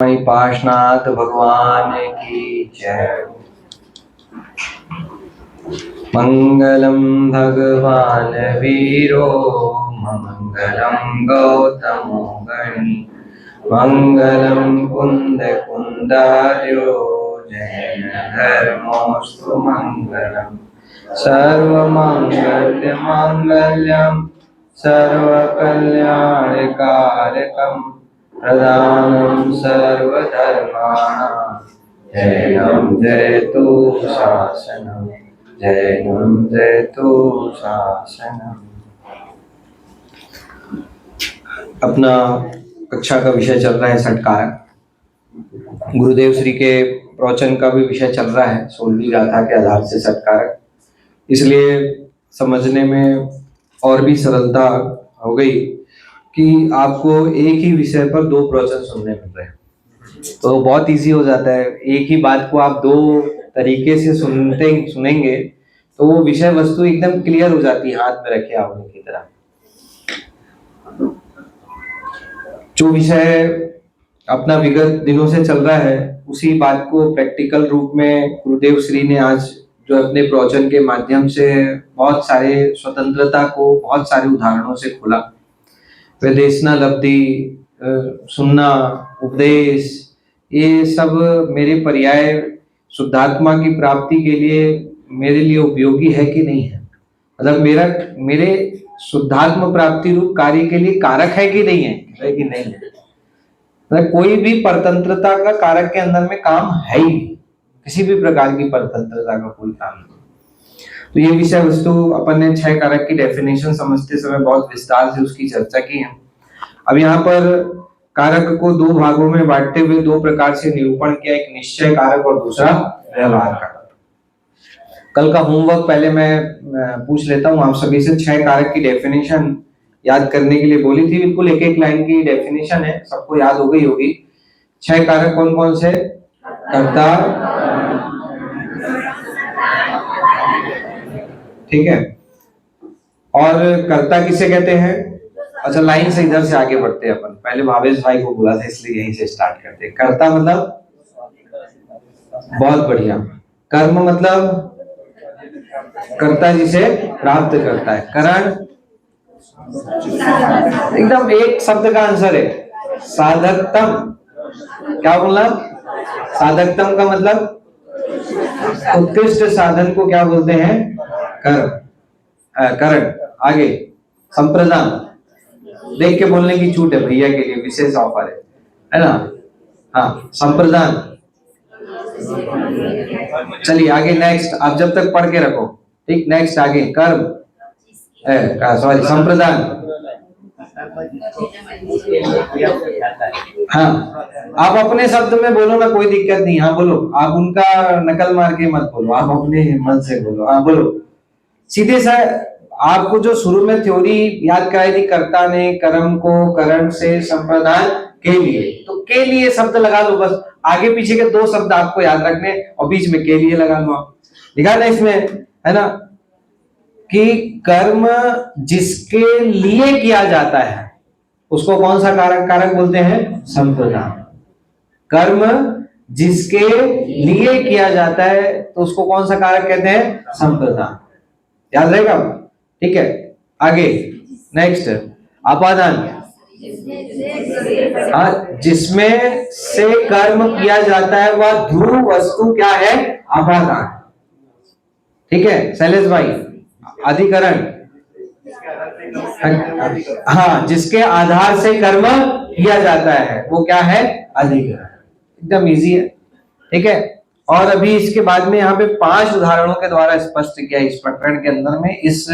पार्श्वनाथ भगवान की जय। मंगलम भगवान वीरो मंगलम गौतमो गणी मंगलम कुंद कुंदार्यो जैन धर्मोस्तु मंगलम सर्वमंगल मांगल्यम सर्वकल्याणकारकम प्रधानम सर्वधर्माणां जैनम जयतु शासनम जैनम जयतु शासनम। अपना कक्षा का विषय चल रहा है षटकारक। गुरुदेव श्री के प्रवचन का भी विषय चल रहा है 16वीं गाथा के आधार से षटकारक, इसलिए समझने में और भी सरलता हो गई कि आपको एक ही विषय पर 2 प्रवचन सुनने मिल रहे हैं, तो बहुत इजी हो जाता है। एक ही बात को आप 2 तरीके से सुनेंगे तो वो विषय वस्तु एकदम क्लियर हो जाती है, हाथ में रखे आवने की तरह। जो विषय अपना विगत दिनों से चल रहा है उसी बात को प्रैक्टिकल रूप में गुरुदेव श्री ने आज जो अपने प्रवचन के माध्यम से बहुत सारे स्वतंत्रता को बहुत सारे उदाहरणों से खोला। वेदेशना लब्धि, सुनना, उपदेश, ये सब मेरे पर्याय शुद्धात्मा की प्राप्ति के लिए मेरे लिए उपयोगी है कि नहीं है, मतलब मेरे शुद्धात्म प्राप्ति रूप कार्य के लिए कारक है कि नहीं है कि नहीं है। मतलब कोई भी परतंत्रता का कारक के अंदर में काम है ही, किसी भी प्रकार की परतंत्रता का कोई काम नहीं। तो ये विषय वस्तु अपन ने 6 कारक की डेफिनेशन समझते समय बहुत विस्तार से उसकी चर्चा की है। अब यहाँ पर कारक को 2 भागों में बांटते हुए 2 प्रकार से निरूपण किया, एक निश्चय कारक और दूसरा व्यवहार कारक। कल का होमवर्क पहले मैं पूछ लेता हूँ आप सभी से। 6 कारक की डेफिनेशन याद करने के लिए बोली थी, बिल्कुल एक एक लाइन की डेफिनेशन है, सबको याद हो गई होगी। 6 कारक कौन कौन से? कर्ता, ठीक है, और कर्ता किसे कहते हैं? अच्छा, लाइन से इधर से आगे बढ़ते हैं अपन। पहले भावेश भाई को बोला था इसलिए यहीं से स्टार्ट करते हैं। कर्ता मतलब, बहुत बढ़िया। कर्म मतलब कर्ता जिसे प्राप्त करता है। करण, एकदम एक शब्द का आंसर है, साधकतम। क्या बोलना? साधकतम का मतलब उत्कृष्ट साधन को क्या बोलते हैं? करण। आगे संप्रदान, देख के बोलने की छूट है भैया के लिए, विशेष ऑफर है ना? हाँ, संप्रदान। चलिए आगे नेक्स्ट, आप जब तक पढ़ के रखो, ठीक। नेक्स्ट आगे कर्म, सॉरी संप्रदान। हाँ, आप अपने शब्द में बोलो ना, कोई दिक्कत नहीं। हाँ बोलो, आप उनका नकल मार के मत बोलो, आप अपने मन से बोलो। हाँ बोलो सीधे से। आपको जो शुरू में थ्योरी याद कराई थी कर्ता ने, कर्म को करण से संप्रदान के लिए, तो के लिए शब्द लगा लो बस। आगे पीछे के 2 शब्द आपको याद रखने और बीच में के लिए लगा लो। आप लिखा ना इसमें, है ना, कि कर्म जिसके लिए किया जाता है उसको कौन सा कारक बोलते हैं? संप्रदान। कर्म जिसके लिए किया जाता है तो उसको कौन सा कारक कहते हैं? संप्रदान। याद रहेगा, ठीक है। आगे नेक्स्ट अपादान। जिसमें से कर्म किया जाता है वह ध्रुव वस्तु क्या है? अपादान, ठीक है शैलेश भाई। अधिकरण, हाँ, जिसके आधार से कर्म किया जाता है वो क्या है? अधिकरण। एकदम इजी है, ठीक है। और अभी इसके बाद में यहाँ पे 5 उदाहरणों के द्वारा स्पष्ट किया इस प्रकरण के अंदर में। इस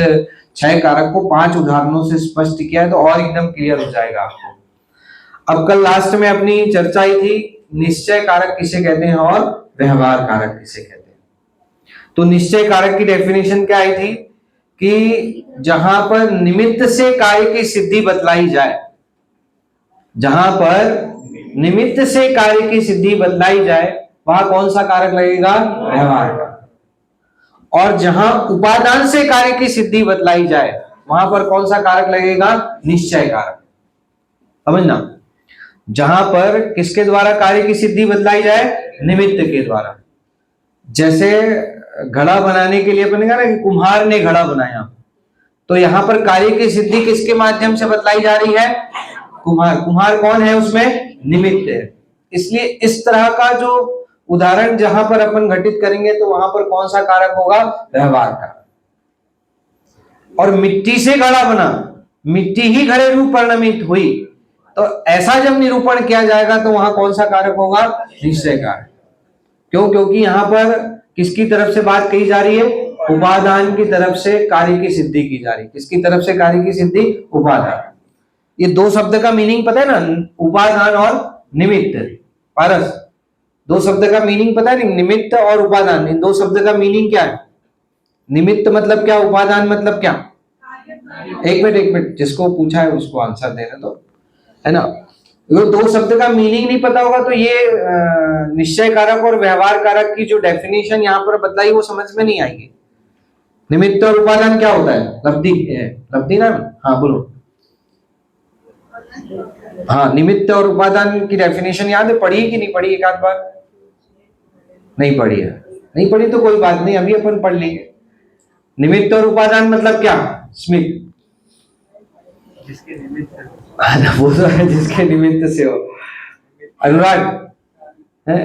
6 कारक को 5 उदाहरणों से स्पष्ट किया है तो और एकदम क्लियर हो जाएगा आपको। अब कल लास्ट में अपनी चर्चा ही थी निश्चय कारक किसे कहते हैं और व्यवहार कारक किसे कहते हैं। तो निश्चय कारक की डेफिनेशन क्या आई थी कि जहां पर निमित्त से कार्य की सिद्धि बतलाई जाए, जहां पर निमित्त से कार्य की सिद्धि बतलाई जाए वहां कौन सा कारक लगेगा? व्यवहार का। और जहां उपादान से कार्य की सिद्धि बतलाई जाए वहां पर कौन सा कारक लगेगा? निश्चय कारक। समझना, जहां पर किसके द्वारा कार्य की सिद्धि बतलाई जाए? निमित्त के द्वारा। जैसे घड़ा बनाने के लिए अपने कहा ना कि कुम्हार ने घड़ा बनाया, तो यहां पर कार्य की सिद्धि किसके माध्यम से बतलाई जा रही है? कुम्हार। कुम्हार कौन है उसमें? निमित्त है। इसलिए इस तरह का जो उदाहरण जहां पर अपन घटित करेंगे तो वहां पर कौन सा कारक होगा? व्यवहार कारक। और मिट्टी से घड़ा बना, मिट्टी ही घड़े रूप परिणमित हुई, तो ऐसा जब निरूपण किया जाएगा तो वहां कौन सा कारक होगा? निश्चय कारक। क्यों? क्योंकि यहां पर किसकी तरफ से बात कही जा रही है? उपादान की तरफ से कार्य की सिद्धि की जा रही है। किसकी तरफ से कार्य की सिद्धि? उपादान। ये दो शब्द का मीनिंग पता है ना, उपादान और निमित्त। पारस, दो शब्द का मीनिंग पता है नहीं? निमित्त और उपादान, इन दो शब्द का मीनिंग क्या है? निमित्त मतलब क्या, उपादान मतलब क्या? एक मिनट, जिसको पूछा है उसको आंसर देना तो, है ना। अगर दो शब्द का मीनिंग नहीं पता होगा तो ये निश्चय कारक और व्यवहार कारक की जो डेफिनेशन यहाँ पर बतलाई वो समझ में नहीं आएगी। निमित्त और उपादान क्या होता है? लब्धि है, लब्धि ना। हाँ बोलो। हाँ, निमित्त और उपादान की डेफिनेशन याद है? पढ़ी कि नहीं पढ़ी? एक आध बार नहीं पढ़ी है? नहीं पढ़ी तो कोई बात नहीं, अभी अपन पढ़ लेंगे। निमित्त और उपादान मतलब क्या? स्मित, जिसके निमित्त वो तो है जिसके निमित्त से हो। अनुराग है,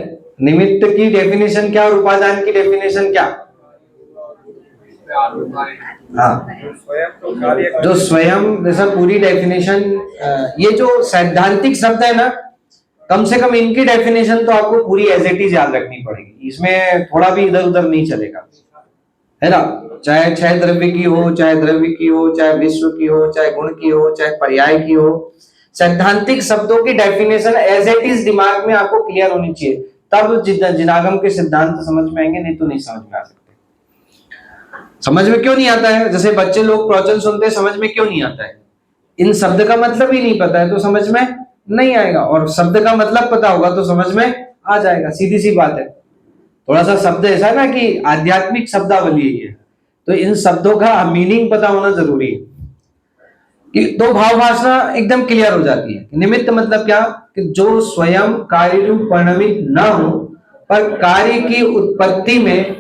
निमित्त की डेफिनेशन क्या और उपादान की डेफिनेशन क्या? हाँ, जो स्वयं, जैसा पूरी डेफिनेशन, ये जो सैद्धांतिक शब्द है ना, कम से कम इनकी डेफिनेशन तो आपको पूरी एज इट इज याद रखनी पड़ेगी। इसमें थोड़ा भी इधर उधर नहीं चलेगा, है ना। चाहे क्षय द्रव्य की हो, चाहे द्रव्य की हो, चाहे विश्व की हो, चाहे गुण की हो, चाहे पर्याय की हो, सैद्धांतिक शब्दों की डेफिनेशन एज इट इज दिमाग में आपको क्लियर होनी चाहिए, तब जिनागम के सिद्धांत समझ में आएंगे, नहीं तो नहीं समझ में आ सकते। समझ में क्यों नहीं आता है? जैसे बच्चे लोग प्रवचन सुनते हैं, समझ में क्यों नहीं आता है? इन शब्द का मतलब ही नहीं पता है तो समझ में नहीं आएगा, और शब्द का मतलब पता होगा तो समझ में आ जाएगा। सीधी सी बात है। थोड़ा सा शब्द ऐसा है ना कि आध्यात्मिक शब्दावली है, तो इन शब्दों का मीनिंग पता होना जरूरी है कि तो भाव भाषा एकदम क्लियर हो जाती है। निमित्त मतलब क्या? कि जो स्वयं कार्य रूप परिणमित न हो पर कार्य की उत्पत्ति में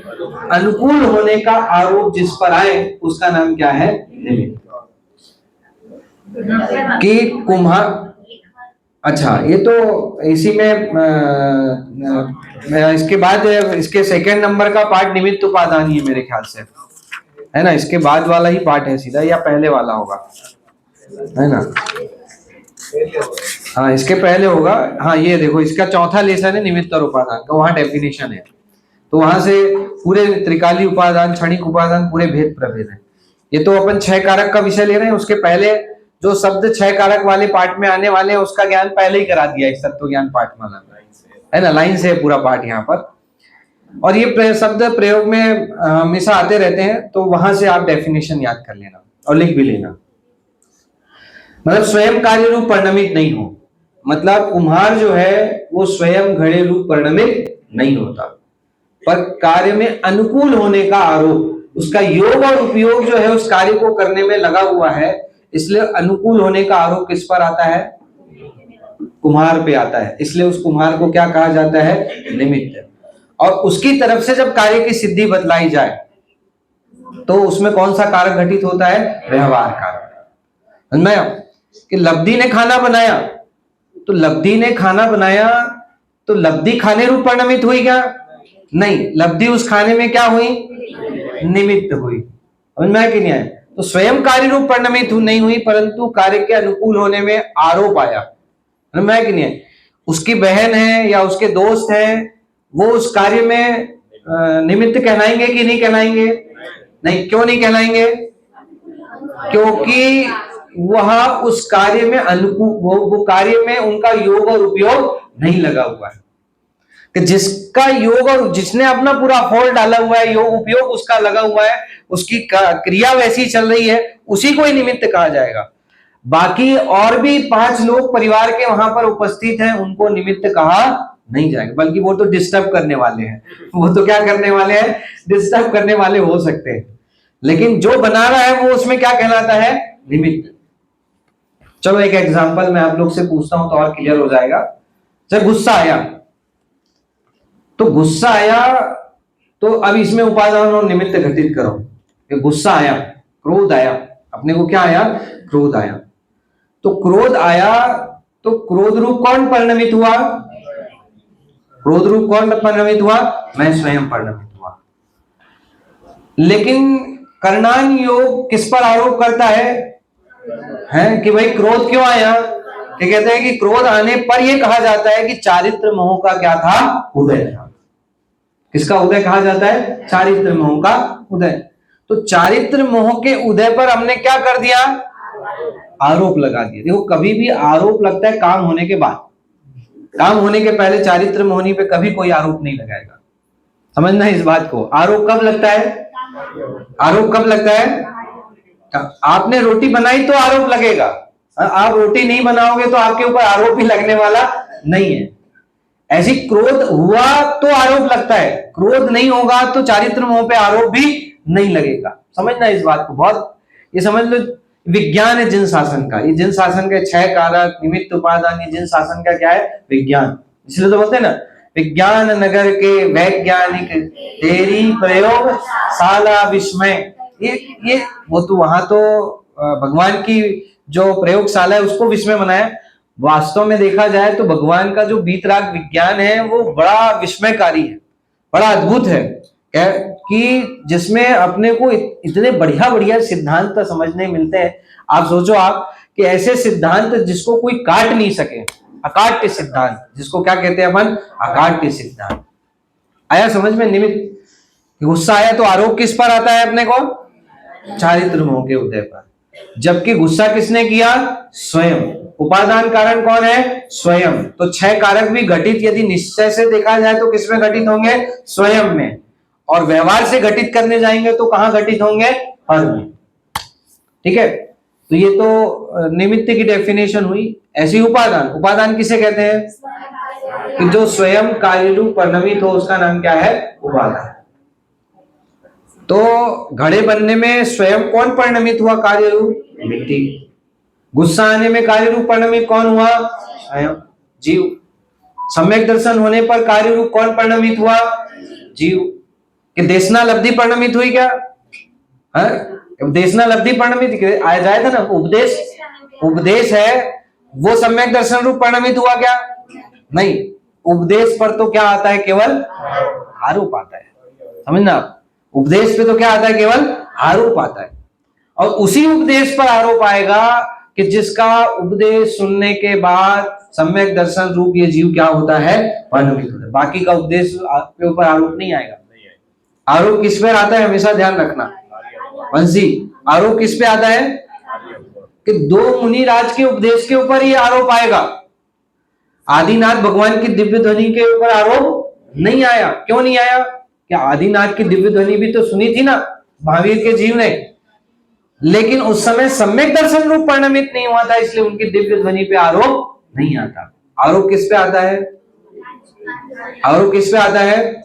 अनुकूल होने का आरोप जिस पर आए उसका नाम क्या है? निमित्त। कि कुम्हार, अच्छा ये तो इसी में इसके बाद इसके सेकंड नंबर का पार्ट निमित्त उपादान ही मेरे ख्याल से, है ना। इसके बाद वाला ही पार्ट है सीधा, या पहले वाला होगा, है ना। हाँ, इसके पहले होगा। हाँ, ये देखो, इसका चौथा लेसन है निमित्त और उपादान का, वहां डेफिनेशन है, तो वहां से पूरे त्रिकाली उपादान, क्षणिक उपादान, पूरे भेद प्रभेद है। ये तो अपन छह कारक का विषय ले रहे हैं, उसके पहले जो शब्द छह कारक वाले पार्ट में आने वाले हैं उसका ज्ञान पहले ही करा दिया इस तत्व ज्ञान पाठ माला, है ना। लाइन से पूरा पाठ यहाँ पर, और ये शब्द प्रयोग में हमेशा आते रहते हैं, तो वहां से आप डेफिनेशन याद कर लेना और लिख भी लेना। मतलब स्वयं कार्य रूप परिणमित नहीं हो, मतलब कुम्हार जो है वो स्वयं घड़े रूप परिणमित नहीं होता, पर कार्य में अनुकूल होने का आरोप, उसका योग और उपयोग जो है उस कार्य को करने में लगा हुआ है, इसलिए अनुकूल होने का आरोप किस पर आता है? कुम्हार पे आता है। इसलिए उस कुम्हार को क्या कहा जाता है? निमित्त। और उसकी तरफ से जब कार्य की सिद्धि बतलाई जाए तो उसमें कौन सा कारक घटित होता है? व्यवहार कारक। समझ में आया? कि लब्धि ने खाना बनाया, तो लब्धि ने खाना बनाया तो लब्धि खाने रूप परिणमित हुई क्या? नहीं, लब्धि उस खाने में क्या हुई? निमित्त हुई। समझ में आया कि नहीं आया? तो स्वयं कार्य रूप परिणमित नहीं हुई, परंतु कार्य के अनुकूल होने में आरोप आया। समझ में आया कि नहीं आया? उसकी बहन है या उसके दोस्त हैं, वो उस कार्य में निमित्त कहलाएंगे कि नहीं कहलाएंगे? नहीं। क्यों नहीं कहलाएंगे? क्योंकि वह उस कार्य में अनुकूल, वो कार्य में उनका योग और उपयोग नहीं लगा हुआ है। कि जिसका योग और जिसने अपना पूरा होल्ड डाला हुआ है, योग उपयोग उसका लगा हुआ है, उसकी क्रिया वैसी चल रही है, उसी को ही निमित्त कहा जाएगा। बाकी और भी 5 लोग परिवार के वहां पर उपस्थित हैं, उनको निमित्त कहा नहीं जाएगा, बल्कि वो तो डिस्टर्ब करने वाले हैं। वो तो क्या करने वाले हैं? डिस्टर्ब करने वाले हो सकते हैं, लेकिन जो बना रहा है वो उसमें क्या कहलाता है? निमित्त। चलो एक एग्जांपल मैं आप लोग से पूछता हूं तो और क्लियर हो जाएगा। जब गुस्सा आया, तो गुस्सा आया तो अब इसमें उपादान और निमित्त घटित करो। कि गुस्सा आया, क्रोध आया, अपने को क्या आया? क्रोध आया। तो क्रोध आया तो क्रोध रूप कौन परिणमित हुआ? क्रोध रूप कौन परिणमित हुआ? मैं स्वयं परिणमित हुआ। लेकिन कर्णान योग किस पर आरोप करता है कि भाई क्रोध क्यों आया? ये कहते हैं कि क्रोध आने पर यह कहा जाता है कि चारित्र मोह का क्या था? उदय था। किसका उदय कहा जाता है? चारित्र मोह का उदय। तो चारित्र मोह के उदय पर हमने क्या कर दिया? आरोप लगा दिया। देखो कभी भी आरोप लगता है काम होने के बाद, काम होने के पहले चारित्र मोहनी पे कभी कोई आरोप नहीं लगाएगा। समझना इस बात को। आरोप कब लगता है? आरोप कब लगता है? आपने रोटी बनाई तो आरोप लगेगा, आप रोटी नहीं बनाओगे तो आपके ऊपर आरोप ही लगने वाला नहीं है। ऐसी क्रोध हुआ तो आरोप लगता है, क्रोध नहीं होगा तो चारित्र मोह पे आरोप भी नहीं लगेगा। समझना इस बात को बहुत, ये समझ लो विज्ञान है जिन शासन का। ये जिन शासन के 6 कारक, निमित्त, उपादान, ये जिन शासन का क्या है? विज्ञान। इसलिए तो बोलते हैं ना, विज्ञान नगर के वैज्ञानिक तेरी प्रयोगशाला विस्मय। ये वो तो वहां तो भगवान की जो प्रयोगशाला है उसको विस्मय बनाया। वास्तव में देखा जाए तो भगवान का जो बीतराग विज्ञान है वो बड़ा विस्मयकारी है, बड़ा अद्भुत है, कि जिसमें अपने को इतने बढ़िया बढ़िया सिद्धांत समझने मिलते हैं। आप सोचो आप कि ऐसे सिद्धांत जिसको कोई काट नहीं सके, अकाट्य सिद्धांत, जिसको क्या कहते हैं अपन? अकाट्य सिद्धांत। आया समझ में? निमित्त, गुस्सा आया तो आरोप किस पर आता है अपने को? चारित्र मोह के उदय पर। जबकि गुस्सा किसने किया? स्वयं। उपादान कारण कौन है? स्वयं। तो 6 कारक भी घटित यदि निश्चय से देखा जाए तो किसमें घटित होंगे? स्वयं में। और व्यवहार से घटित करने जाएंगे तो कहां घटित होंगे? पर में। ठीक है, तो ये तो निमित्त की डेफिनेशन हुई। ऐसी उपादान, उपादान किसे कहते हैं? कि जो स्वयं कार्य रूप परिणमित हो उसका नाम क्या है? उपादान। तो घड़े बनने में स्वयं कौन परिणमित हुआ कार्य रूप? मिट्टी। गुस्सा आने में कार्य रूप परिणमित कौन हुआ? स्वयं, जीव। सम्यक दर्शन होने पर कार्य रूप कौन परिणमित हुआ? जीव। कि देशना लब्धि परिणमित हुई क्या? देशना लब्धि परिणमित आया जाए था ना, उपदेश, उपदेश है वो सम्यक दर्शन रूप परिणमित हुआ क्या? नहीं। उपदेश पर तो क्या आता है? केवल आरोप आता है। समझना, उपदेश पे तो क्या आता है? केवल आरोप आता है। और उसी उपदेश पर आरोप आएगा कि जिसका उपदेश सुनने के बाद सम्यक दर्शन रूप ये जीव क्या होता है? परिणमित होता है। बाकी का उपदेश के ऊपर आरोप नहीं आएगा। आरोप किस पर आता है? हमेशा ध्यान रखना वंशी, आरोप किस पे आता है? कि 2 मुनिराज के उपदेश के ऊपर ये आरोप आएगा। आदिनाथ भगवान की दिव्य ध्वनि के ऊपर आरोप नहीं आया। क्यों नहीं आया? क्या आदिनाथ की दिव्य ध्वनि भी तो सुनी थी ना महावीर के जीव ने, लेकिन उस समय सम्यक दर्शन रूप परिणमित नहीं हुआ था, इसलिए उनकी दिव्य ध्वनि पे आरोप नहीं आता। आरोप किस पे आता है? आरोप किस पे आता है?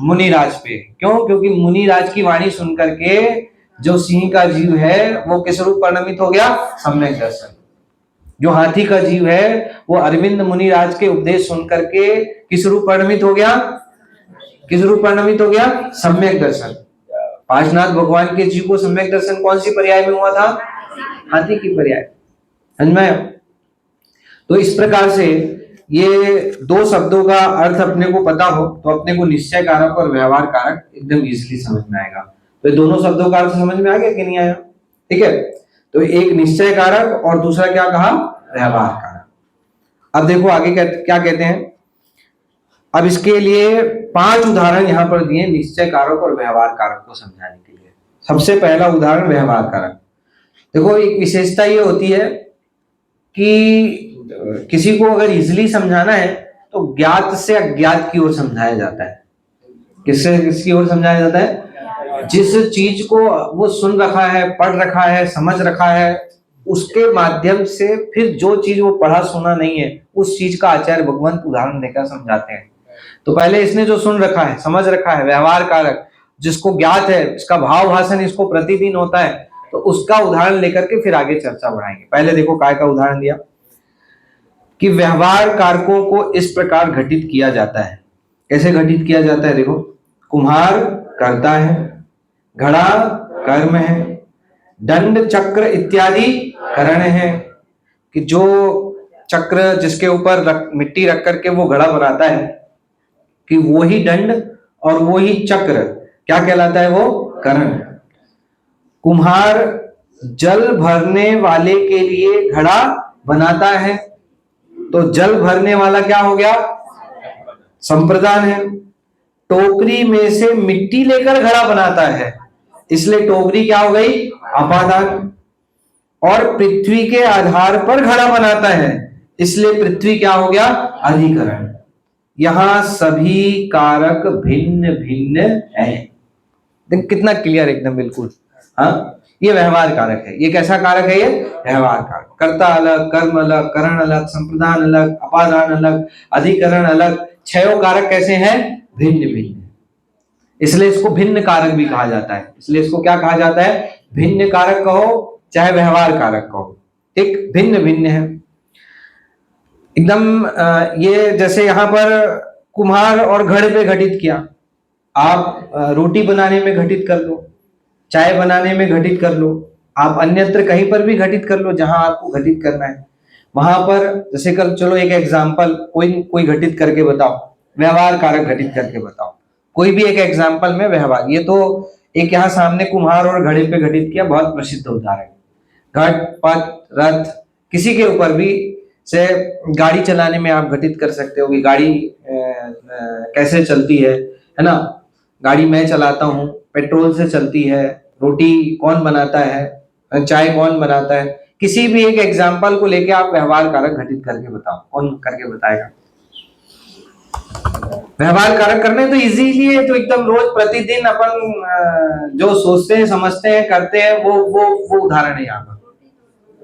मुनिराज पे। क्यों? क्योंकि मुनिराज की वाणी सुनकर के जो सिंह का जीव है वो किस रूप परिणमित हो गया? सम्यक दर्शन। जो हाथी का जीव है वो अरविंद मुनिराज के उपदेश सुनकर के किस रूप परिणमित हो गया? किस रूप परिणमित हो गया? सम्यक दर्शन। पांचनाथ भगवान के जीव को सम्यक दर्शन कौन सी पर्याय में हुआ था? हाथी की पर्याय। समझ में? तो इस प्रकार से ये 2 शब्दों का अर्थ अपने को पता हो तो अपने को निश्चय कारक और व्यवहार कारक एकदम इजीली समझ में आएगा। तो ये दोनों शब्दों का अर्थ समझ में आ गया कि नहीं आया? ठीक है, तो एक निश्चय कारक और दूसरा क्या कहा? व्यवहार कारक। अब देखो आगे क्या कहते हैं। अब इसके लिए 5 उदाहरण यहां पर दिए निश्चय कारक और व्यवहार कारक को समझाने के लिए। सबसे पहला उदाहरण व्यवहार कारक। देखो एक विशेषता ये होती है कि किसी को अगर इजीली समझाना है तो ज्ञात से अज्ञात की ओर समझाया जाता है। किससे किसकी ओर समझाया जाता है? जिस चीज को वो सुन रखा है, पढ़ रखा है, समझ रखा है, उसके माध्यम से फिर जो चीज वो पढ़ा सुना नहीं है उस चीज का आचार्य भगवंत उदाहरण देकर समझाते हैं। तो पहले इसने जो सुन रखा है, समझ रखा है, व्यवहार कारक, जिसको ज्ञात है, इसका भाव भाषण इसको प्रतिदिन होता है, तो उसका उदाहरण लेकर के फिर आगे चर्चा बढ़ाएंगे। पहले देखो काय का उदाहरण दिया कि व्यवहार कारकों को इस प्रकार घटित किया जाता है। कैसे घटित किया जाता है? देखो, कुम्हार कर्ता है, घड़ा कर्म है, दंड चक्र इत्यादि करण है। कि जो चक्र जिसके ऊपर मिट्टी रख करके वो घड़ा बनाता है, कि वो ही दंड और वो ही चक्र क्या कहलाता है? वो करण। कुम्हार जल भरने वाले के लिए घड़ा बनाता है, तो जल भरने वाला क्या हो गया? संप्रदान है। टोकरी में से मिट्टी लेकर घड़ा बनाता है, इसलिए टोकरी क्या हो गई? अपादान। और पृथ्वी के आधार पर घड़ा बनाता है, इसलिए पृथ्वी क्या हो गया? अधिकरण। यहां सभी कारक भिन्न भिन्न है। देख कितना क्लियर, एकदम बिल्कुल। हाँ, ये व्यवहार कारक है। ये कैसा कारक है? ये व्यवहार कारक। कर्ता अलग, कर्म अलग, करण अलग, संप्रदान अलग, अपादान अलग, अधिकरण अलग। छह कारक कैसे हैं? भिन्न भिन्न। इसलिए इसको भिन्न कारक भी कहा जाता है। इसलिए इसको क्या कहा जाता है? भिन्न कारक कहो चाहे व्यवहार कारक कहो, ठीक, भिन्न भिन्न है एकदम। ये जैसे यहां पर कुम्हार और घड़े पे घटित किया, आप रोटी बनाने में घटित कर लो, चाय बनाने में घटित कर लो, आप अन्यत्र कहीं पर भी घटित कर लो जहां आपको घटित करना है वहां पर। जैसे कल चलो एक एग्जाम्पल कोई घटित करके बताओ, व्यवहार कारक घटित करके बताओ, कोई भी एक एग्जाम्पल में व्यवहार। ये तो एक यहाँ सामने कुम्हार और घड़े पे घटित किया, बहुत प्रसिद्ध उदाहरण। घट पथ रथ किसी के ऊपर भी से गाड़ी चलाने में आप घटित कर सकते हो कि गाड़ी कैसे चलती है ना? गाड़ी मैं चलाता हूँ, पेट्रोल से चलती है। रोटी कौन बनाता है, चाय कौन बनाता है। किसी भी एक एग्जाम्पल को लेके आप व्यवहार कारक घटित करके बताओ, कौन करके बताएगा? व्यवहार कारक करने तो इजीली है, तो एकदम रोज प्रतिदिन अपन जो सोचते हैं, समझते हैं, करते हैं, वो उदाहरण है यहाँ पर।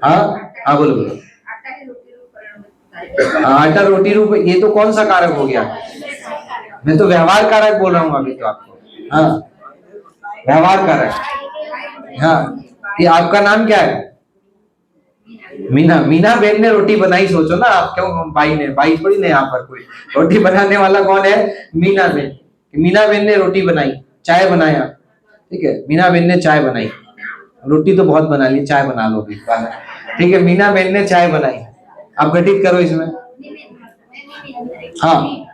हाँ हाँ, बोलो बोलो। आटा रोटी रूप, ये तो कौन सा कारक हो गया? मैं तो व्यवहार कारक बोल रहा हूँ अभी तो आपको। हाँ, व्यवहार कारक। हाँ, ये आपका नाम क्या है? मीना। मीना बहन ने रोटी बनाई। सोचो ना आप, क्यों बाई ने? बाई थोड़ी ना यहाँ पर कोई। रोटी बनाने वाला कौन है? मीना बहन। मीना बहन ने रोटी बनाई, चाय बनाया, ठीक है। मीना बहन ने चाय बनाई, रोटी तो बहुत बना ली, चाय बना लो भी, ठीक है। मीना बहन ने चाय बनाई, आप घटित करो इसमें। हाँ,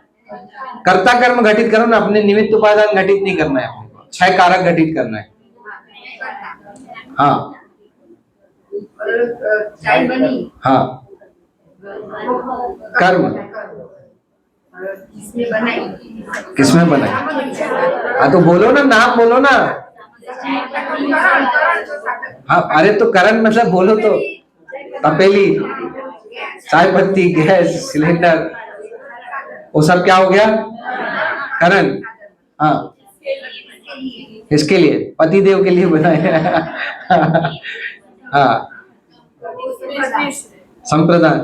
कर्ता कर्म घटित करो ना, अपने निमित्त उपादान घटित नहीं करना है अपने को, छह कारक घटित करना है। हाँ चाय बनी, हाँ, कर्म किसमें बनाई? हाँ तो बोलो ना, नाम बोलो ना। हाँ, अरे तो करण मतलब बोलो तो। तपेली, चाय पत्ती, गैस, सिलेंडर, वो सब क्या हो गया? करण। हाँ, किसके लिए? पति देव के लिए बनाया। हाँ, संप्रदान।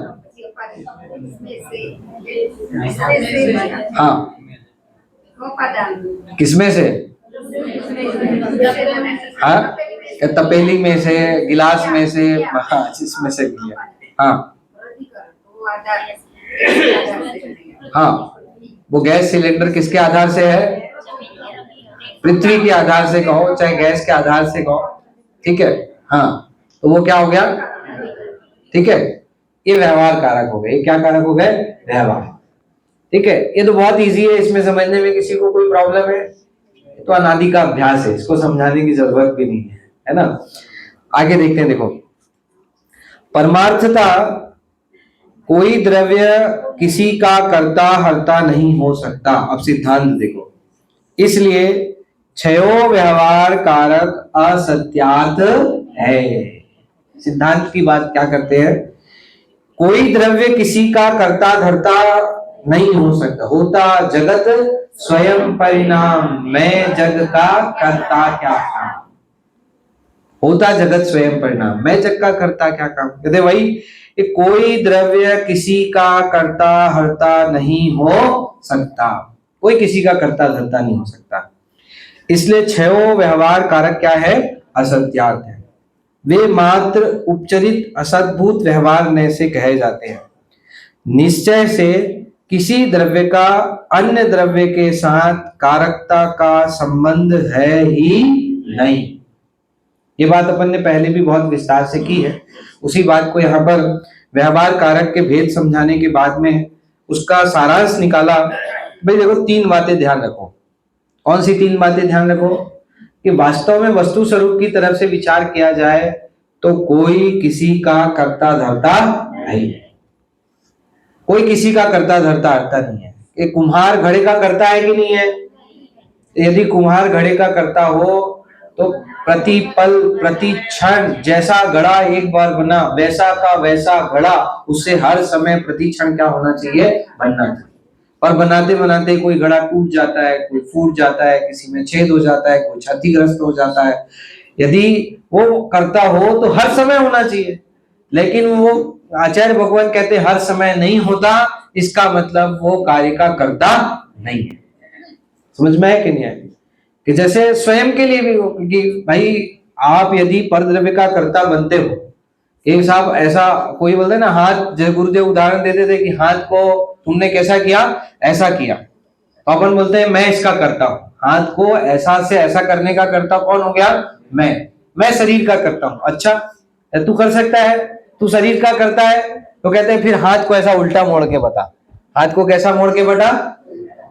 हाँ, किसमें से? हाँ, तपेली में से, गिलास में से, हाँ, जिसमें से लिया। हाँ हाँ, वो गैस सिलेंडर किसके आधार से है? पृथ्वी के आधार से कहो चाहे गैस के आधार से कहो, ठीक है। हाँ, तो वो क्या हो गया? ठीक है, ये व्यवहार कारक हो गए। ये क्या कारक हो गए? व्यवहार, ठीक है। ये तो बहुत इजी है, इसमें समझने में किसी को कोई प्रॉब्लम है? तो अनादि का अभ्यास है, इसको समझाने की जरूरत भी नहीं है ना। आगे देखते हैं, देखो, परमार्थता कोई द्रव्य किसी का कर्ता हर्ता नहीं हो सकता। अब सिद्धांत देखो, इसलिए छयो व्यवहार कारक असत्यार्थ है। सिद्धांत की बात क्या करते हैं? कोई द्रव्य किसी का कर्ता धर्ता नहीं हो सकता। होता जगत स्वयं परिणाम, मैं जग का कर्ता क्या काम। होता जगत स्वयं परिणाम, मैं जग का कर्ता क्या काम। कहते वही कि कोई द्रव्य किसी का कर्ता हर्ता नहीं हो सकता। कोई किसी का कर्ता धर्ता नहीं हो सकता। इसलिए छयो व्यवहार कारक क्या है? असत्यार्थ है। वे मात्र उपचरित असद्भुत व्यवहार नय से कहे जाते हैं। निश्चय से किसी द्रव्य का अन्य द्रव्य के साथ कारकता का संबंध है ही नहीं। ये बात अपन ने पहले भी बहुत विस्तार से की है। उसी बात को यहाँ पर व्यवहार कारक के भेद समझाने के बाद में उसका सारांश निकाला। भाई देखो, तीन बातें ध्यान रखो। कौन सी तीन बातें ध्यान रखो? कि वास्तव में वस्तु स्वरूप की तरफ से विचार किया जाए तो कोई किसी का कर्ता धर्ता नहीं है। कोई किसी का कर्ता धर्ता अर्था नहीं है। कि कुम्हार घड़े का कर्ता है कि नहीं है? यदि कुम्हार घड़े का कर्ता हो तो प्रति पल प्रति क्षण जैसा घड़ा एक बार बना वैसा का वैसा घड़ा उससे हर समय प्रति क्षण क्या होना चाहिए? बनना चाहिए। और बनाते बनाते कोई घड़ा टूट जाता है, कोई फूट जाता है, किसी में छेद हो जाता है, कोई क्षतिग्रस्त हो जाता है। यदि वो करता हो तो हर समय होना चाहिए, लेकिन वो आचार्य भगवान कहते हर समय नहीं होता। इसका मतलब वो कार्य का कर्ता नहीं है। समझ में है कि नहीं है? कि जैसे स्वयं के लिए भी हो कि भाई आप यदि परद्रव्य का कर्ता बनते हो, एक साहब ऐसा कोई बोलते ना, हाथ, जैसे गुरुदेव उदाहरण देते थे कि हाथ को तुमने कैसा किया? ऐसा किया। तो अपन बोलते हैं मैं इसका करता हूं। हाथ को ऐसा से ऐसा करने का करता कौन हो गया? मैं शरीर का करता हूं। अच्छा, तू कर सकता है? तू शरीर का करता है? तो कहते हैं फिर हाथ को ऐसा उल्टा मोड़ के बता। हाथ को कैसा मोड़ के बता?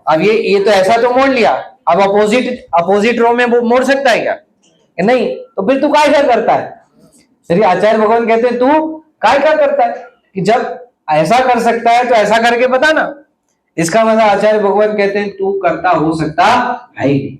अब ये तो ऐसा तो मोड़ लिया, अब अपोजिट रो में वो मोड़ सकता है क्या? नहीं। तो फिर तू काय क्या करता है? श्री आचार्य भगवान कहते हैं तू काय क्या करता है? कि जब ऐसा कर सकता है तो ऐसा करके बता ना। इसका मतलब आचार्य भगवान कहते हैं तू कर्ता हो सकता है ही नहीं।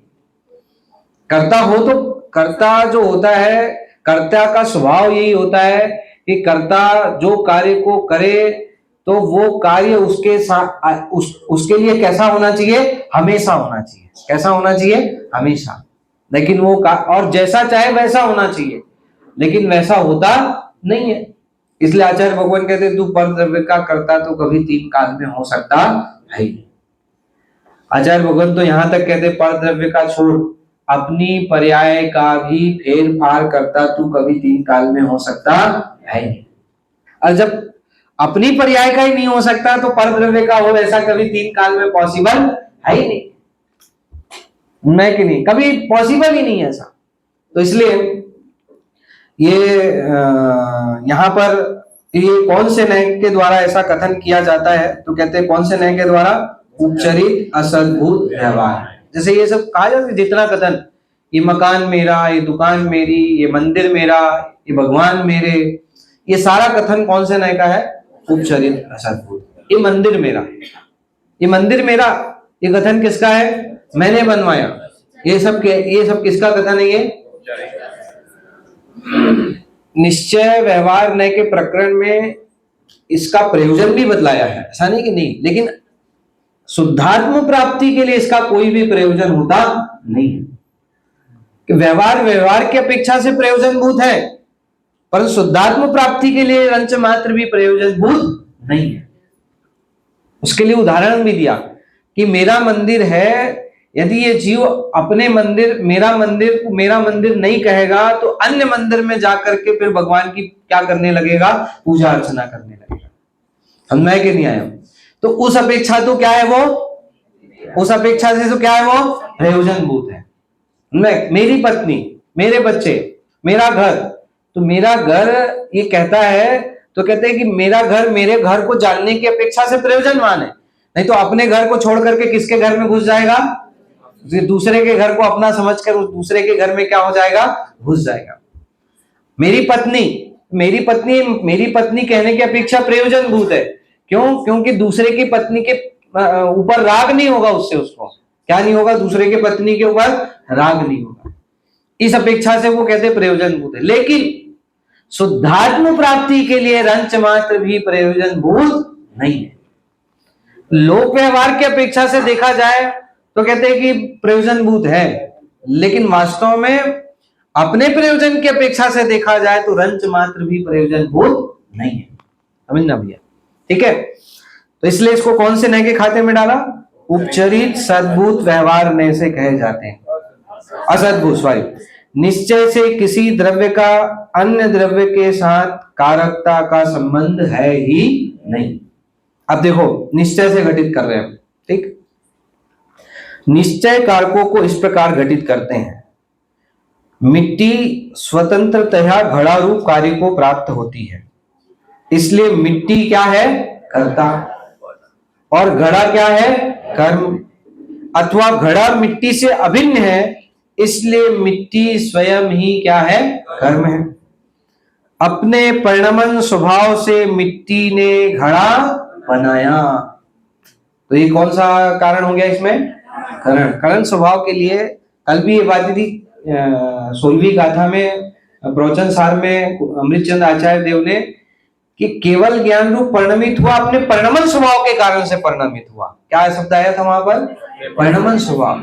कर्ता हो तो कर्ता जो होता है, कर्ता का स्वभाव यही होता है कि कर्ता जो कार्य को करे तो वो कार्य उसके साथ उसके लिए कैसा होना चाहिए? हमेशा होना चाहिए। कैसा होना चाहिए? हमेशा। लेकिन वो और जैसा चाहे वैसा होना चाहिए, लेकिन वैसा होता नहीं है। इसलिए आचार्य भगवान कहते हैं तू परद्रव्य का कर्ता तो कभी तीन काल में हो सकता है ही। आचार्य भगवान तो यहां तक कहते परद्रव्य का छोड़, अपनी पर्याय का भी फेर फार करता तू कभी तीन काल में हो सकता है नहीं। और जब अपनी पर्याय का ही नहीं हो सकता तो परद्रव्य का हो ऐसा कभी तीन काल में पॉसिबल है ही नहीं। मैं कि नहीं, कभी पॉसिबल ही नहीं है ऐसा। तो इसलिए ये यहाँ पर ये कौन से न्याय के द्वारा ऐसा कथन किया जाता है? तो कहते हैं कौन से न्याय के द्वारा? उपचरित असद्भुत व्यवहार। जैसे ये सब कहा जाता है जितना कथन, ये मकान मेरा, ये दुकान मेरी, ये मंदिर मेरा, ये भगवान मेरे, ये सारा कथन कौन से न्याय का है? उपचरित असद्भुत। ये मंदिर मेरा, ये मंदिर मेरा, ये कथन किसका है? मैंने बनवाया। ये सब किसका कथन है? ये निश्चय व्यवहार न्याय के प्रकरण में इसका प्रयोजन भी बतलाया है, ऐसा नहीं कि नहीं, लेकिन शुद्धात्म प्राप्ति के लिए इसका कोई भी प्रयोजन होता नहीं है। कि व्यवहार की अपेक्षा से प्रयोजनभूत है, पर शुद्धात्म प्राप्ति के लिए रंच मात्र भी प्रयोजनभूत नहीं है। उसके लिए उदाहरण भी दिया कि मेरा मंदिर है, यदि ये जीव अपने मंदिर मेरा मंदिर नहीं कहेगा तो अन्य मंदिर में जाकर के फिर भगवान की क्या करने लगेगा? पूजा अर्चना करने लगेगा। समझ में कि नहीं आया? तो उस अपेक्षा तो क्या है वो? उस अपेक्षा से तो क्या है वो? प्रयोजनभूत है। मेरी पत्नी, मेरे बच्चे, मेरा घर, तो मेरा घर ये कहता है तो कहते हैं कि मेरा घर मेरे घर को जानने की अपेक्षा से प्रयोजनवान है। नहीं तो अपने घर को छोड़ करके किसके घर में घुस जाएगा? दूसरे के घर को अपना समझकर उस दूसरे के घर में क्या हो जाएगा? घुस जाएगा। मेरी पत्नी कहने की अपेक्षा प्रयोजनभूत है। क्यों? क्योंकि दूसरे की पत्नी के ऊपर राग नहीं होगा, उससे उसको क्या नहीं होगा? दूसरे के पत्नी के ऊपर राग नहीं होगा। इस अपेक्षा से वो कहते प्रयोजनभूत है। लेकिन शुद्धात्म प्राप्ति के लिए रंच मात्र भी प्रयोजनभूत नहीं है। लोक व्यवहार की अपेक्षा से देखा जाए तो कहते हैं कि प्रयोजनभूत है, लेकिन वास्तव में अपने प्रयोजन की अपेक्षा से देखा जाए तो रंच मात्र भी प्रयोजनभूत नहीं है। समझना भैया, ठीक है? तो इसलिए इसको कौन से न्याय के खाते में डाला? उपचरित सद्भुत व्यवहार न्याय से कहे जाते हैं। असद्भुत, सॉरी, निश्चय से किसी द्रव्य का अन्य द्रव्य के साथ कारकता का संबंध है ही नहीं। अब देखो, निश्चय से घटित कर रहे हैं, ठीक। निश्चय कारकों को इस प्रकार घटित करते हैं। मिट्टी स्वतंत्रतया घड़ा रूप कार्य को प्राप्त होती है, इसलिए मिट्टी क्या है? कर्ता, और घड़ा क्या है? कर्म। अथवा घड़ा मिट्टी से अभिन्न है, इसलिए मिट्टी स्वयं ही क्या है? कर्म है। अपने परिणमन स्वभाव से मिट्टी ने घड़ा बनाया, तो ये कौन सा कारण हो गया इसमें? करण। करण स्वभाव के लिए कल भी ये बात थी 16वीं गाथा में, प्रवचन सार में अमृतचंद आचार्य देव ने, कि केवल ज्ञान रूप परिणमित हुआ अपने परिणमन स्वभाव के कारण से परिणमित हुआ। क्या शब्द आया था वहां पर? परिणमन स्वभाव।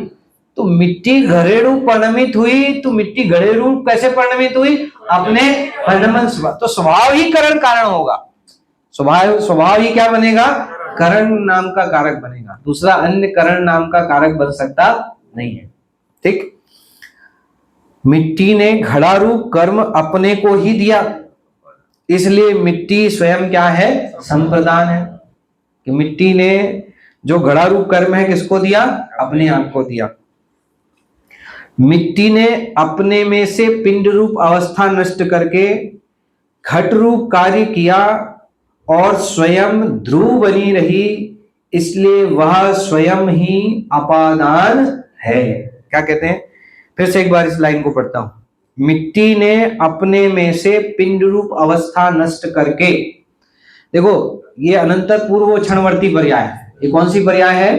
तो मिट्टी घड़े रूप परिणमित हुई, तो मिट्टी घड़े रूप कैसे परिणमित हुई? अपने परिणमन स्वभाव। तो स्वभाव ही करण कारण होगा, स्वभाव ही क्या बनेगा? करण नाम का कारक बनेगा, दूसरा अन्य करण नाम का कारक बन सकता नहीं है, ठीक। मिट्टी ने घड़ा रूप कर्म अपने को ही दिया, इसलिए मिट्टी स्वयं क्या है? संप्रदान है। कि मिट्टी ने जो घड़ा रूप कर्म है किसको दिया? अपने आप को दिया। मिट्टी ने अपने में से पिंड रूप अवस्था नष्ट करके घट रूप कार्य किया और स्वयं ध्रुव बनी रही, इसलिए वह स्वयं ही अपादान है। क्या कहते हैं? फिर से एक बार इस लाइन को पढ़ता हूं। मिट्टी ने अपने में से पिंड रूप अवस्था नष्ट करके, देखो ये अनंतर पूर्व क्षणवर्ती पर्याय है। ये कौन सी पर्याय है?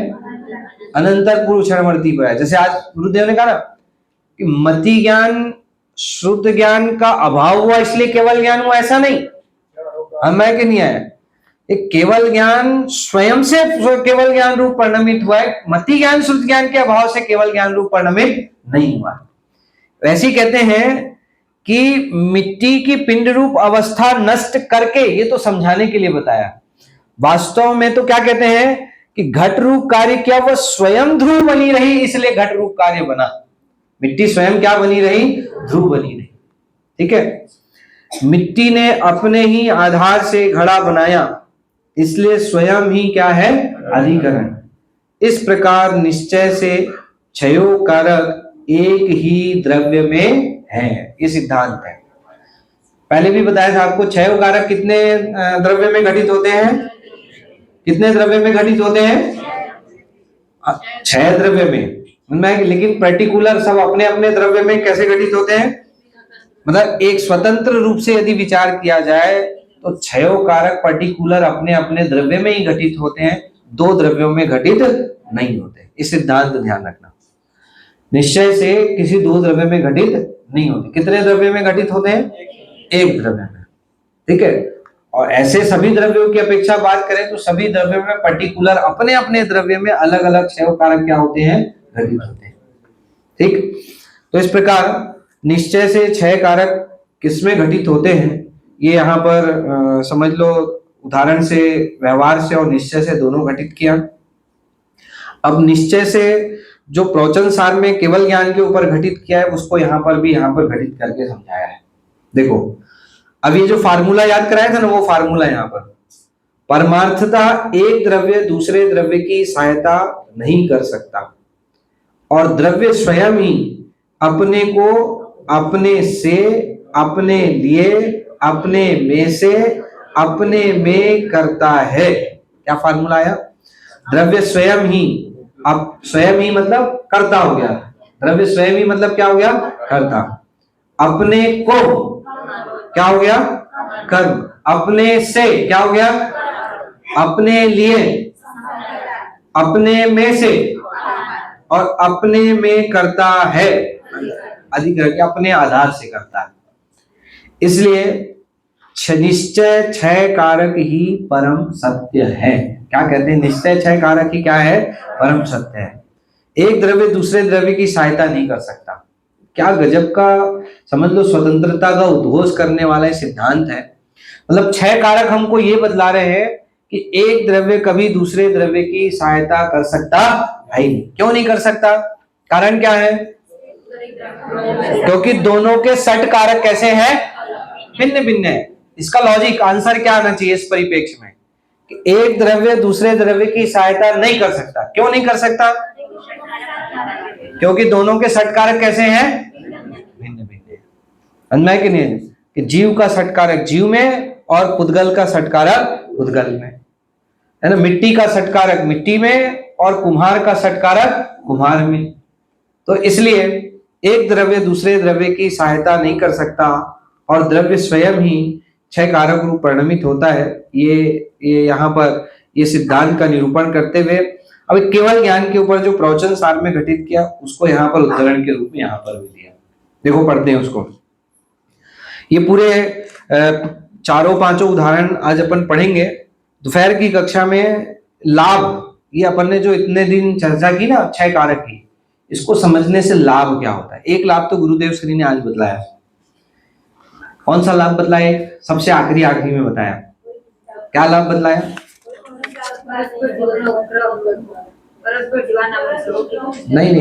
अनंतर पूर्व क्षणवर्ती पर्याय। जैसे आज गुरुदेव ने कहा ना कि मति ज्ञान शुद्ध ज्ञान का अभाव हुआ इसलिए केवल ज्ञान हुआ, ऐसा नहीं। मैं के नहीं आया, एक केवल ज्ञान स्वयं से केवल ज्ञान रूप परिणमित हुआ है, मति ज्ञान शुद्ध ज्ञान के अभाव से केवल ज्ञान रूप परिणमित नहीं हुआ। वैसे ही कहते हैं कि मिट्टी की पिंड रूप अवस्था नष्ट करके, ये तो समझाने के लिए बताया, वास्तव में तो क्या कहते हैं कि घट रूप कार्य किया, वह स्वयं ध्रुव बनी रही, इसलिए घट रूप कार्य बना। मिट्टी स्वयं क्या बनी रही? ध्रुव बनी रही, ठीक है। मिट्टी ने अपने ही आधार से घड़ा बनाया, इसलिए स्वयं ही क्या है? अधिकरण। इस प्रकार निश्चय से क्षयो कारक एक ही द्रव्य में है, ये सिद्धांत है। पहले भी बताया था आपको, क्षयो कारक कितने द्रव्य में घटित होते हैं? कितने द्रव्य में घटित होते हैं? 6 द्रव्य में। लेकिन पर्टिकुलर सब अपने अपने द्रव्य में कैसे घटित होते हैं? मतलब एक स्वतंत्र रूप से यदि विचार किया जाए तो क्षयो कारक पर्टिकुलर अपने अपने द्रव्य में ही घटित होते हैं, 2 द्रव्यों में घटित नहीं होते। इस सिद्धांत ध्यान रखना। निश्चय से किसी 2 द्रव्य में घटित नहीं होते। कितने द्रव्य में घटित होते हैं? 1 द्रव्य में, ठीक है। और ऐसे सभी द्रव्यों की अपेक्षा बात करें तो सभी द्रव्यों में पर्टिकुलर अपने अपने द्रव्य में अलग अलग क्षय कारक क्या होते हैं? घटित होते हैं, ठीक। तो इस प्रकार निश्चय से क्षय कारक किसमें घटित होते हैं, ये यहाँ पर समझ लो, उदाहरण से, व्यवहार से और निश्चय से दोनों घटित किया। अब निश्चय से जो प्रवचन सार में केवल ज्ञान के ऊपर घटित किया है, उसको यहाँ पर भी यहाँ पर घटित करके समझाया है। देखो, अब ये जो फार्मूला याद कराया था ना, वो फार्मूला यहाँ पर, परमार्थता एक द्रव्य दूसरे द्रव्य की सहायता नहीं कर सकता, और द्रव्य स्वयं ही अपने को अपने से, अपने लिए, अपने में से, अपने में करता है। क्या फार्मूला आया? द्रव्य स्वयं ही, अब स्वयं ही मतलब कर्ता हो गया, द्रव्य स्वयं ही मतलब क्या हो गया? कर्ता। अपने को क्या हो गया? कर्म। अपने से क्या हो गया? अपने लिए, अपने में से, और अपने में करता है, अधिकरण के अपने आधार से करता है। इसलिए निश्चय क्षय कारक ही परम सत्य है। क्या कहते हैं? निश्चय क्षय कारक ही क्या है? परम सत्य है। एक द्रव्य दूसरे द्रव्य की सहायता नहीं कर सकता। क्या गजब का, समझ लो, स्वतंत्रता का उद्घोष करने वाला सिद्धांत है। मतलब क्षय कारक हमको ये बतला रहे हैं कि एक द्रव्य कभी दूसरे द्रव्य की सहायता कर सकता है ही नहीं। क्यों नहीं कर सकता? कारण क्या है? क्योंकि दोनों के सट कारक कैसे हैं, भिन्न भिन्न है। इसका लॉजिक आंसर क्या आना चाहिए इस परिप्रेक्ष्य में कि एक द्रव्य दूसरे द्रव्य की सहायता नहीं कर सकता। क्यों नहीं कर सकता? क्योंकि दोनों के सट कारक कैसे हैं, भिन्न भिन्न है। समझ में कि नहीं? कि जीव का सट कारक जीव में और पुद्गल का सट कारक पुद्गल में है ना, मिट्टी का सट कारक मिट्टी में और कुम्हार का सट कारक कुम्हार में। तो इसलिए एक द्रव्य दूसरे द्रव्य की सहायता नहीं कर सकता और द्रव्य स्वयं ही छह कारक रूप परिणमित होता है। ये यहाँ पर ये सिद्धांत का निरूपण करते हुए अब केवल ज्ञान के ऊपर जो प्रवचन सार में घटित किया उसको यहाँ पर उदाहरण के रूप में यहाँ पर भी दिया। देखो पढ़ते हैं उसको। ये पूरे चारों पांचों उदाहरण आज अपन पढ़ेंगे दोपहर की कक्षा में। लाभ, ये अपन ने जो इतने दिन चर्चा की ना छह कारक की, इसको समझने से लाभ क्या होता है। एक लाभ तो गुरुदेव श्री ने आज बतलाया। कौन सा लाभ बतलाया? सबसे आखिरी में बताया। क्या लाभ बतलाया? नहीं,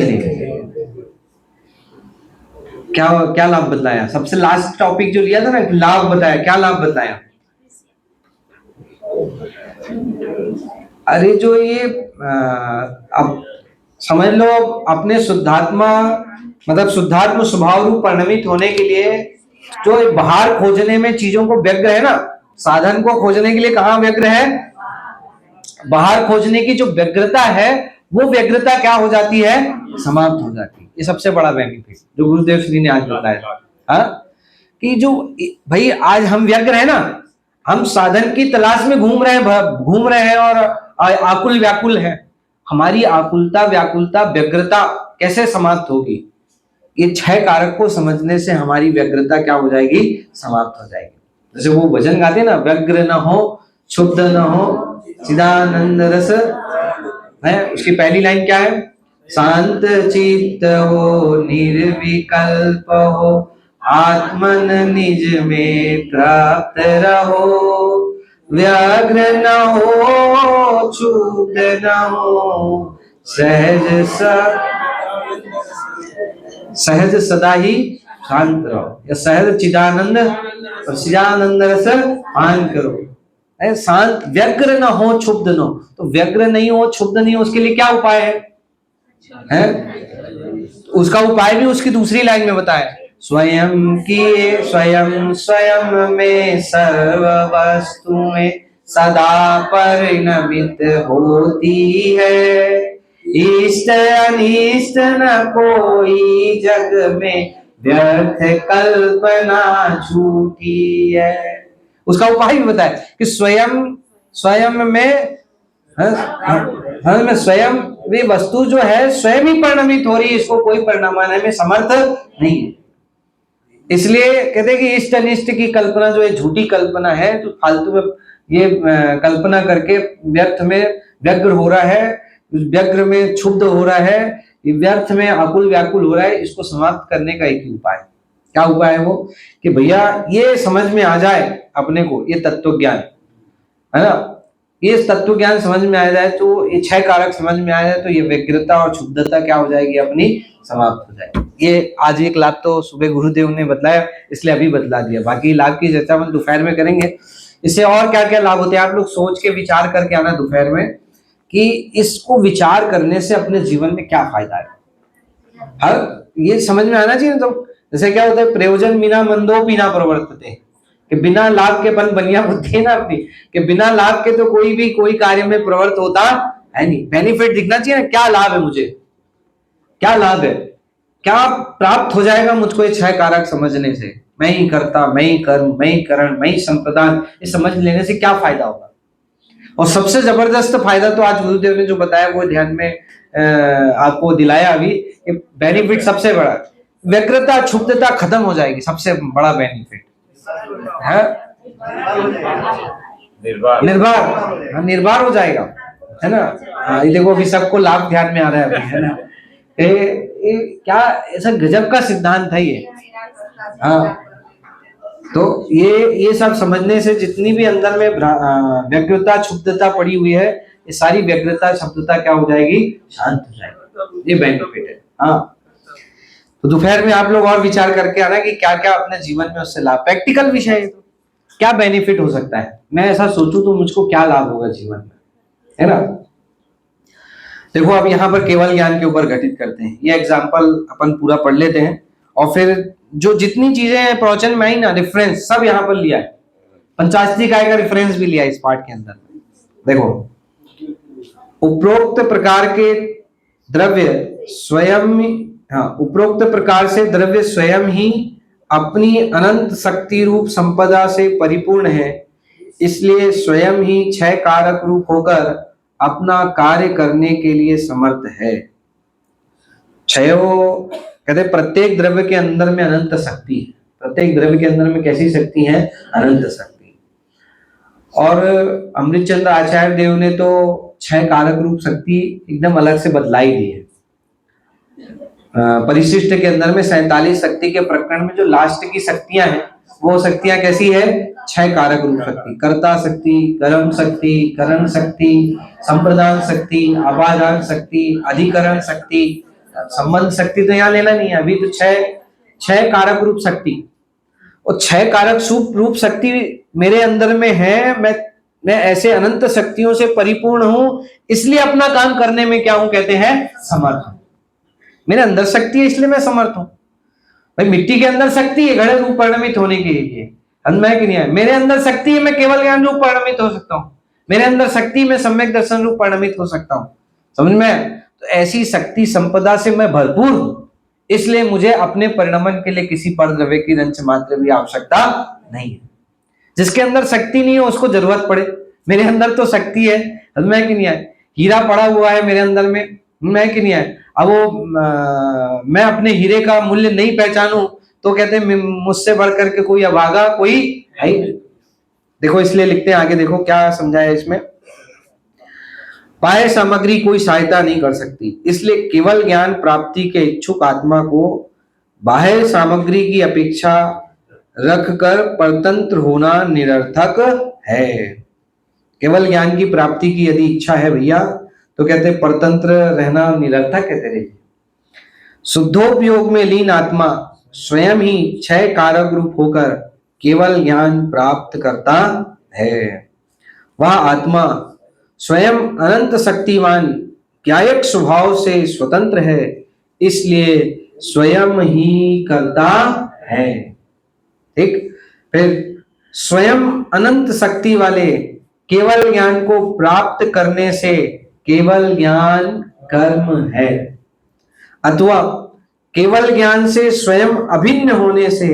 क्या लाभ बतलाया? सबसे लास्ट टॉपिक जो लिया था ना, लाभ बताया। क्या लाभ बताया? अरे जो ये अब समझ लो, अपने शुद्धात्मा मतलब शुद्धात्म स्वभाव रूप परिणमित होने के लिए जो बाहर खोजने में चीजों को व्यग्र है ना, साधन को खोजने के लिए कहाँ व्यग्र है? बाहर खोजने की जो व्यग्रता है वो व्यग्रता क्या हो जाती है? समाप्त हो जाती है। ये सबसे बड़ा बेनिफिट जो गुरुदेव श्री ने आज बताया। हाँ, कि जो भाई आज हम व्यग्र है ना, हम साधन की तलाश में घूम रहे हैं और आकुल व्याकुल है। हमारी आकुलता व्याकुलता व्यग्रता कैसे समाप्त होगी? ये छह कारक को समझने से हमारी व्यग्रता क्या हो जाएगी? समाप्त हो जाएगी। जैसे वो भजन गाते ना, व्यग्र न हो क्षुब्ध न हो चिदानंद रस है। उसकी पहली लाइन क्या है? शांत चित्त हो निर्विकल्प हो आत्मन निज में प्राप्त रहो। व्याघ्र न हो क्षुब्ध न हो सहज सदा ही शांत रहो। या सहज चिदानंद और चिदानंद रस पान करो। शांत, व्यग्र न हो क्षुब्ध न हो। तो व्यग्र नहीं हो क्षुब्ध नहीं हो, उसके लिए क्या उपाय है? उसका उपाय भी उसकी दूसरी लाइन में बताया। स्वयं किए स्वयं में सर्व वस्तु में सदा परिणमित होती है। इष्ट अनिष्ट न कोई जग में व्यर्थ कल्पना झूठी है। उसका उपाय भी बताया कि स्वयं में स्वयं वे वस्तु जो है स्वयं ही परिणमित हो रही है, इसको कोई परिणामाने में समर्थ नहीं है। इसलिए कहते हैं कि इष्ट अनिष्ट की कल्पना जो है झूठी कल्पना है, जो फालतू में ये कल्पना करके व्यर्थ में व्यग्र हो रहा है, व्यग्र में क्षुब्ध हो रहा है, व्यर्थ में आकुल व्याकुल हो रहा है। इसको समाप्त करने का एक ही उपाय। क्या उपाय है वो? कि भैया ये समझ में आ जाए अपने को, ये तत्व ज्ञान है ना, ये तत्व ज्ञान समझ में आ जाए तो ये छह कारक समझ में आ जाए तो ये व्यग्रता और क्षुब्धता क्या हो जाएगी? अपनी समाप्त हो जाएगी। ये आज एक लाभ तो सुबह गुरुदेव ने बतलाया, इसलिए अभी बतला दिया। बाकी लाभ की चर्चा हम दोपहर में करेंगे। इससे और क्या क्या लाभ होते हैं आप लोग सोच के विचार करके आना दोपहर में कि इसको विचार करने से अपने जीवन में क्या फायदा है। हर ये समझ में आना चाहिए। तो जैसे क्या होता है, प्रयोजन बिना मंदो बिना प्रवर्तते, कि बिना लाभ के बनिया बुद्धि है ना अपनी, कि बिना लाभ के तो कोई कार्य में प्रवृत्त होता है नहीं। बेनिफिट दिखना चाहिए ना, क्या लाभ है मुझे, क्या लाभ है, क्या प्राप्त हो जाएगा मुझको ये छह कारक समझने से। मैं ही करता, मैं ही कर्म, मैं ही करण, मैं ही संप्रदान, ये समझ लेने से क्या फायदा होगा। और सबसे जबरदस्त फायदा तो आज गुरुदेव ने जो बताया वो ध्यान में आपको दिलाया अभी। बेनिफिट सबसे बड़ा, व्यग्रता क्षुब्धता खत्म हो जाएगी, सबसे बड़ा बेनिफिट है। निर्भर हो जाएगा, है ना। ये देखो अभी सबको लाभ ध्यान में आ रहा है अभी, है ना। ये क्या ऐसा गजब का सिद्धांत है ये। हाँ, तो ये सब समझने से जितनी भी अंदर में व्यग्रता क्षुब्धता पड़ी हुई है, ये सारी व्यग्रता क्षुब्धता क्या हो जाएगी? शांत हो जाएगी। ये बेनिफिट है। हाँ, तो दोपहर में आप लोग और विचार करके आना कि क्या क्या अपने जीवन में उससे लाभ, प्रैक्टिकल विषय है तो क्या बेनिफिट हो सकता है, मैं ऐसा सोचूं तो मुझको क्या लाभ होगा जीवन में, है ना। देखो अब यहाँ पर केवल ज्ञान के ऊपर घटित करते हैं, ये एग्जाम्पल अपन पूरा पढ़ लेते हैं और फिर जो जितनी चीजें हैं प्रवचन में आई ना, रेफरेंस सब यहाँ पर लिया है, पंचाशती काय का रेफरेंस भी लिया है इस पार्ट के अंदर। देखो उपरोक्त प्रकार के द्रव्य स्वयं, हाँ उपरोक्त प्रकार से द्रव्य स्वयं ही अपनी अनंत शक्ति रूप संपदा से परिपूर्ण है, इसलिए स्वयं ही छह कारक रूप होकर अपना कार्य करने के लिए समर्थ है। छयो कहते प्रत्येक द्रव्य के अंदर में अनंत शक्ति है, प्रत्येक द्रव्य के अंदर में कैसी शक्ति है, अनंत शक्ति। और अमृतचंद्र आचार्य देव ने तो छह कारक रूप शक्ति एकदम अलग से बदलाई दी है। परिशिष्ट के अंदर में 47 शक्ति के प्रकरण में जो लास्ट की शक्तियां हैं वो शक्तियां कैसी है, छह कारक रूप शक्ति, कर्ता शक्ति, कर्म शक्ति, करण शक्ति, संप्रदान शक्ति, अपादान शक्ति, अधिकरण शक्ति, संबंध शक्ति तो यहाँ लेना नहीं है अभी, तो छह कारक रूप शक्ति। और छह कारक रूप शक्ति मेरे अंदर में है, मैं ऐसे अनंत शक्तियों से परिपूर्ण हूं, इसलिए अपना काम करने में क्या हूं, कहते हैं समर्थ हूं। मेरे अंदर शक्ति है इसलिए मैं समर्थ हूं। भाई मिट्टी के अंदर शक्ति है घड़े रूप परिणमित होने के लिए, है कि नहीं है, मेरे अंदर शक्ति है, मैं केवल ज्ञान रूप परिणमित हो सकता हूं, मेरे अंदर शक्ति में सम्यक दर्शन रूप परिणमित हो सकता हूं, समझ में। तो ऐसी शक्ति संपदा से मैं भरपूर हूं, इसलिए मुझे अपने परिणमन के लिए किसी पर द्रव्य की रंच मात्र भी आवश्यकता नहीं है। जिसके अंदर शक्ति नहीं है उसको जरूरत पड़े, मेरे अंदर तो शक्ति है, मैं कि नहीं है, हीरा पड़ा हुआ है मेरे अंदर में, मैं कि नहीं है, अब वो मैं अपने हीरे का मूल्य नहीं पहचानूं तो कहते हैं मुझसे बढ़कर के कोई अभागा कोई है। देखो इसलिए लिखते हैं आगे, देखो क्या समझाया इसमें, बाह्य सामग्री कोई सहायता नहीं कर सकती, इसलिए केवल ज्ञान प्राप्ति के इच्छुक आत्मा को बाह्य सामग्री की अपेक्षा रखकर परतंत्र होना निरर्थक है। केवल ज्ञान की प्राप्ति की यदि इच्छा है भैया तो कहते हैं परतंत्र रहना निरर्थक है तेरे लिए। शुद्धोपयोग में लीन आत्मा स्वयं ही छह कारक रूप होकर केवल ज्ञान प्राप्त करता है। वह आत्मा स्वयं अनंत शक्तिवान ज्ञायक स्वभाव से स्वतंत्र है, इसलिए स्वयं ही करता है। ठीक, फिर स्वयं अनंत शक्ति वाले केवल ज्ञान को प्राप्त करने से केवल ज्ञान कर्म है, अथवा केवल ज्ञान से स्वयं अभिन्न होने से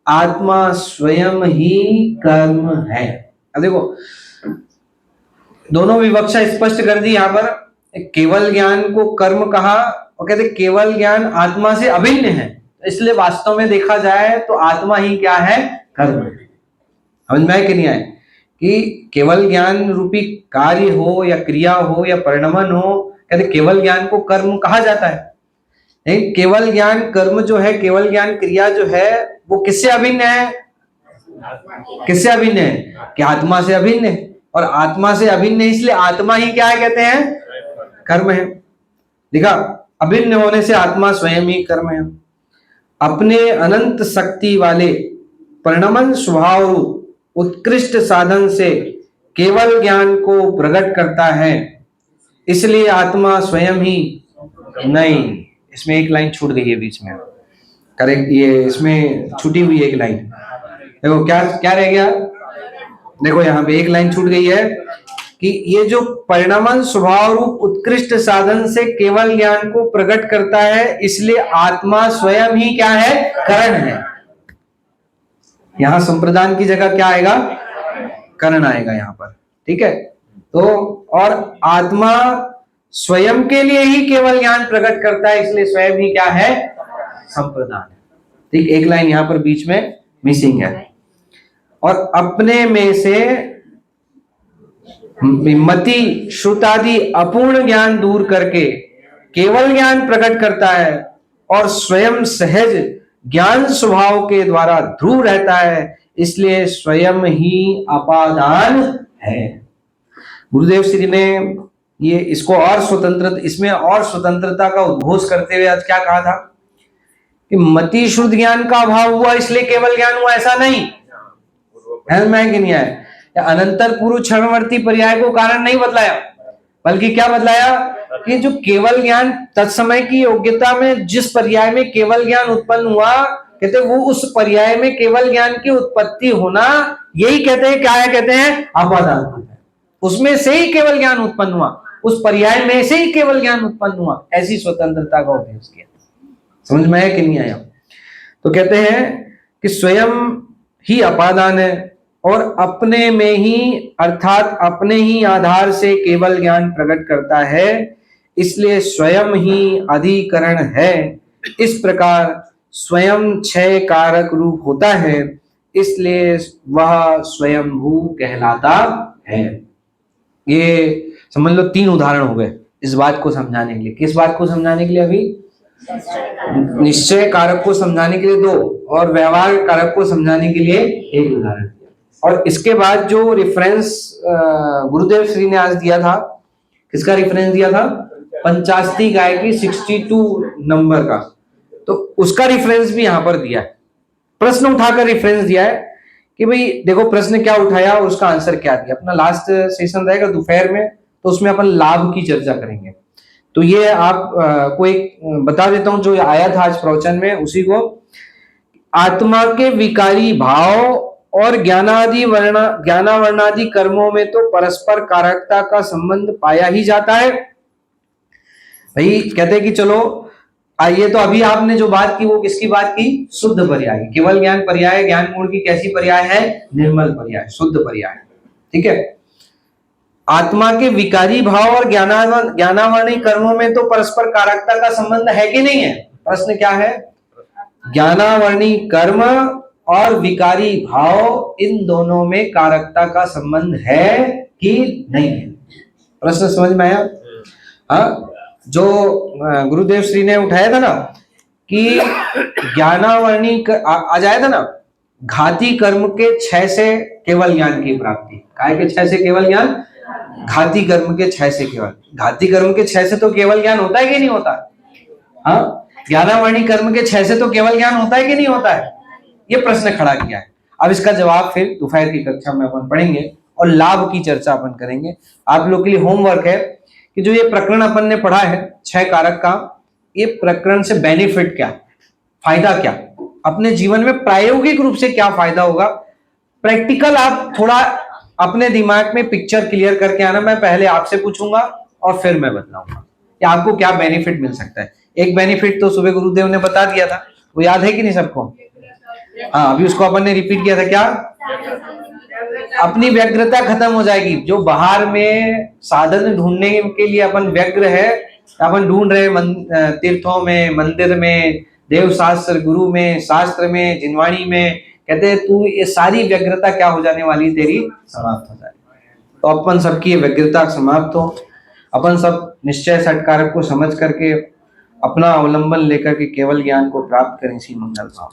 आत्मा स्वयं ही कर्म है। अब देखो दोनों विवक्षा स्पष्ट कर दी यहाँ पर, केवल ज्ञान को कर्म कहा और कहते केवल ज्ञान आत्मा से अभिन्न है, इसलिए वास्तव में देखा जाए तो आत्मा ही क्या है, कर्म है। समझ में आए कि नहीं आए कि केवल ज्ञान रूपी कार्य हो या क्रिया हो या परिणमन हो, कहते केवल ज्ञान को कर्म कहा जाता है। नहीं, केवल ज्ञान कर्म जो है, केवल ज्ञान क्रिया जो है वो किससे अभिन्न है, किससे अभिन्न है, कि आत्मा से अभिन्न है, और आत्मा से अभिन्न है इसलिए आत्मा ही क्या है, कहते हैं कर्म है। देखा, अभिन्न होने से आत्मा स्वयं ही कर्म है। अपने अनंत शक्ति वाले परिणमन स्वभाव रूप उत्कृष्ट साधन से केवल ज्ञान को प्रकट करता है, इसलिए आत्मा स्वयं ही नहीं। इसमें एक लाइन छूट गई है बीच में, करेक्ट, ये इसमें छूटी हुई एक लाइन, देखो क्या क्या रह गया, देखो यहाँ पे एक लाइन छूट गई है कि ये जो परिणमन स्वभाव रूप उत्कृष्ट साधन से केवल ज्ञान को प्रकट करता है, इसलिए आत्मा स्वयं ही क्या है, करण है। यहां संप्रदान की जगह क्या आएगा, करण आएगा यहाँ पर, ठीक है। तो और आत्मा स्वयं के लिए ही केवल ज्ञान प्रकट करता है, इसलिए स्वयं ही क्या है, संप्रदान है। ठीक, एक लाइन यहाँ पर बीच में मिसिंग है। और अपने में से मति श्रुतादि अपूर्ण ज्ञान दूर करके केवल ज्ञान प्रकट करता है और स्वयं सहज ज्ञान स्वभाव के द्वारा ध्रुव रहता है, इसलिए स्वयं ही अपादान है। गुरुदेव श्री ने ये इसको और स्वतंत्र, इसमें और स्वतंत्रता का उद्घोष करते हुए आज क्या कहा था कि मति शुद्ध ज्ञान का अभाव हुआ इसलिए केवल ज्ञान हुआ, ऐसा नहीं है मैं कि नहीं है। या अनंतर पूर्व क्षणवर्ती पर्याय को कारण नहीं बतलाया, बल्कि क्या बतलाया कि जो केवल ज्ञान तत्समय की योग्यता में जिस पर्याय में केवल ज्ञान उत्पन्न हुआ, कहते वो उस पर्याय में केवल ज्ञान की उत्पत्ति होना, यही कहते हैं क्या है, कहते हैं अपादान। उसमें से ही केवल ज्ञान उत्पन्न हुआ, उस पर्याय में से ही केवल ज्ञान उत्पन्न हुआ, ऐसी स्वतंत्रता का उपदेश किया। समझ में आया कि नहीं आया? तो कहते हैं कि स्वयं ही अपादान है और अपने में ही अर्थात अपने ही आधार से केवल ज्ञान प्रकट करता है, इसलिए स्वयं ही अधिकरण है। इस प्रकार स्वयं क्षय कारक रूप होता है, इसलिए वह स्वयंभू कहलाता है। ये समझ लो 3 उदाहरण हो गए इस बात को समझाने के लिए। किस बात को समझाने के लिए? अभी निश्चय कारक को समझाने के लिए 2 और व्यवहार कारक को समझाने के लिए 1 उदाहरण दिया। और इसके बाद जो रेफरेंस गुरुदेव श्री ने आज दिया था, किसका रेफरेंस दिया था? पंचास्ती गाय की 62 नंबर का, तो उसका रेफरेंस भी यहां पर दिया है। प्रश्न उठाकर रेफरेंस दिया है कि भाई देखो प्रश्न क्या उठाया और उसका आंसर क्या दिया। अपना लास्ट सेशन रहेगा दोपहर में, तो उसमें अपन लाभ की चर्चा करेंगे। तो ये आप को एक बता देता हूं जो आया था आज प्रवचन में, उसी को। आत्मा के विकारी भाव और ज्ञानावर्णादि कर्मों में तो परस्पर कारकता का संबंध पाया ही जाता है। भाई कहते हैं कि चलो आइए, तो अभी आपने जो बात की वो किसकी बात की? शुद्ध पर्याय। केवल ज्ञान पर्याय, ज्ञान मूल की कैसी पर्याय है? निर्मल पर्याय, शुद्ध पर्याय। ठीक है। आत्मा के विकारी भाव और ज्ञानावर्णी कर्मों में तो परस्पर कारकता का संबंध है कि नहीं है? प्रश्न क्या है? ज्ञानावर्णी कर्म और विकारी भाव, इन दोनों में कारकता का संबंध है कि नहीं है? प्रश्न समझ में आया? हाँ, जो गुरुदेव श्री ने उठाया था ना कि ज्ञानावर्णी आ जाया था ना, घाती कर्म के 6 से केवल ज्ञान की प्राप्ति। काय के 6 से केवल ज्ञान? घाती कर्म के 6 से केवल। घाती कर्म के 6 से तो केवल ज्ञान होता है कि नहीं होता? हाँ, ज्ञानावर्णी कर्म के 6 से तो केवल ज्ञान होता है कि नहीं होता है? ये प्रश्न खड़ा किया है। अब इसका जवाब फिर दोपहर की कक्षा में अपन पढ़ेंगे और लाभ की चर्चा अपन करेंगे। आप लोग के लिए होमवर्क है कि जो ये प्रकरण अपन ने पढ़ा है 6 कारक का, ये प्रकरण से बेनिफिट क्या, फायदा क्या, अपने जीवन में प्रायोगिक रूप से क्या फायदा होगा, प्रैक्टिकल आप थोड़ा अपने दिमाग में पिक्चर क्लियर करके आना। मैं पहले आपसे पूछूंगा और फिर मैं बताऊंगा कि आपको क्या बेनिफिट मिल सकता है। एक बेनिफिट तो सुबह गुरुदेव ने बता दिया था, वो याद है कि नहीं सबको? हाँ, अभी उसको अपन ने रिपीट किया था। क्या? अपनी व्यग्रता खत्म हो जाएगी। जो बाहर में साधन ढूंढने के लिए अपन व्यग्र है, अपन ढूंढ रहे तीर्थों में, मंदिर में, देव शास्त्र, गुरु में, शास्त्र में, जिनवाणी में, कहते हैं तू ये सारी व्यग्रता क्या हो जाने वाली? तेरी समाप्त हो जाएगी। तो अपन सबकी ये व्यग्रता समाप्त हो, अपन सब निश्चय षटकारक को समझ करके अपना अवलंबन लेकर के केवल ज्ञान को प्राप्त करें। इसी मंगल भाव।